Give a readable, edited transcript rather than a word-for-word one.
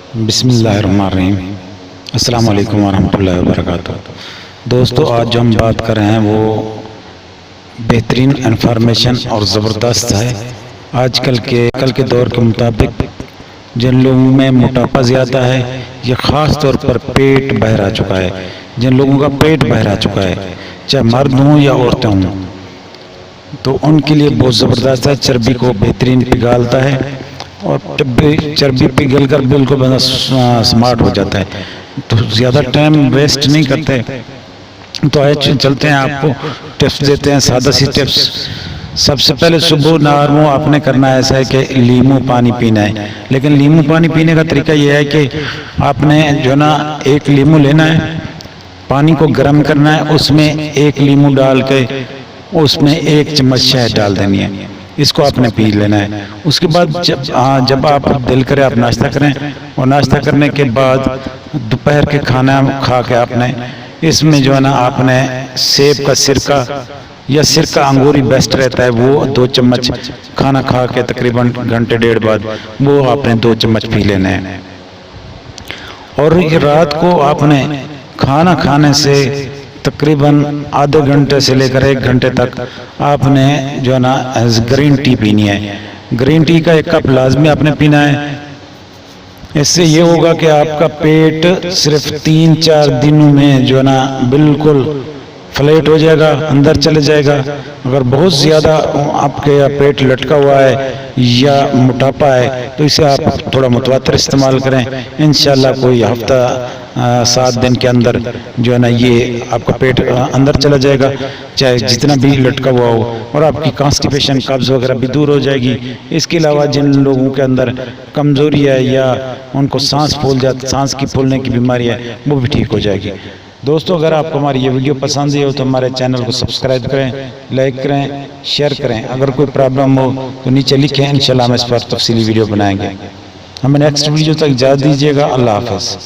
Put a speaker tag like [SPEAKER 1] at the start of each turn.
[SPEAKER 1] بسم اللہ الرحمن الرحیم۔ السلام علیکم ورحمۃ اللہ وبرکاتہ۔ دوستو، آج جو ہم بات کر رہے ہیں وہ بہترین انفارمیشن اور زبردست ہے۔ آج کل کے دور کے مطابق جن لوگوں میں موٹاپا زیادہ ہے، یہ خاص طور پر پیٹ بہرا چکا ہے، جن لوگوں کا پیٹ بہرا چکا ہے، چاہے مرد ہوں یا عورتیں ہوں، تو ان کے لیے بہت زبردست ہے۔ چربی کو بہترین پگھالتا ہے اور چربی پگھل کر بالکل بندہ سمارٹ ہو جاتا ہے۔ تو زیادہ ٹائم ویسٹ نہیں کرتے، تو آئے چلتے ہیں، آپ کو ٹپس دیتے ہیں، سادہ سی ٹپس۔ سب سے پہلے صبح نارمو آپ نے کرنا ایسا ہے کہ لیمو پانی پینا ہے، لیکن لیمو پانی پینے کا طریقہ یہ ہے کہ آپ نے جو نا ایک لیمو لینا ہے، پانی کو گرم کرنا ہے، اس میں ایک لیمو ڈال کے اس میں 1 چمچ شہد ڈال دینی ہے، اس کو آپ نے پی لینا ہے۔ اس کے بعد جب آپ دل کرے آپ ناشتہ کریں، اور ناشتہ کرنے کے بعد دوپہر کے کھانا کھا کے آپ نے اس میں جو ہے نا آپ نے سیب کا سرکہ یا سرکہ انگوری بیسٹ رہتا ہے، وہ 2 چمچ کھانا کھا کے تقریباً گھنٹے ڈیڑھ بعد وہ آپ نے 2 چمچ پی لینا ہے۔ اور رات کو آپ نے کھانا کھانے سے تقریباً آدھے گھنٹے سے لے کر 1 گھنٹے تک آپ نے جو ہے نا گرین ٹی پینی ہے۔ گرین ٹی کا 1 کپ لازمی آپ نے پینا ہے۔ اس سے یہ ہوگا کہ آپ کا پیٹ صرف 3-4 دنوں میں جو ہے نا بالکل فلیٹ ہو جائے گا، اندر چلے جائے گا۔ اگر بہت زیادہ آپ کے پیٹ لٹکا ہوا ہے یا موٹاپا ہے تو اسے آپ تھوڑا متواتر استعمال کریں، انشاءاللہ کوئی ہفتہ 7 دن کے اندر جو ہے نا یہ آپ کا پیٹ اندر چلا جائے گا، چاہے جتنا بھی لٹکا ہوا ہو، اور آپ کی کانسٹیپیشن قبض وغیرہ بھی دور ہو جائے گی۔ اس کے علاوہ جن لوگوں کے اندر کمزوری ہے یا ان کو سانس کی پھولنے کی بیماری ہے، وہ بھی ٹھیک ہو جائے گی۔ دوستو، اگر آپ کو ہماری یہ ویڈیو پسند ہے تو ہمارے چینل کو سبسکرائب کریں، لائک کریں، شیئر کریں۔ اگر کوئی پرابلم ہو تو نیچے لکھیں، انشاءاللہ ہم اس پر تفصیلی ویڈیو بنائیں گے۔ ہمیں نیکسٹ ویڈیو تک اجازت دیجیے گا۔ اللہ حافظ۔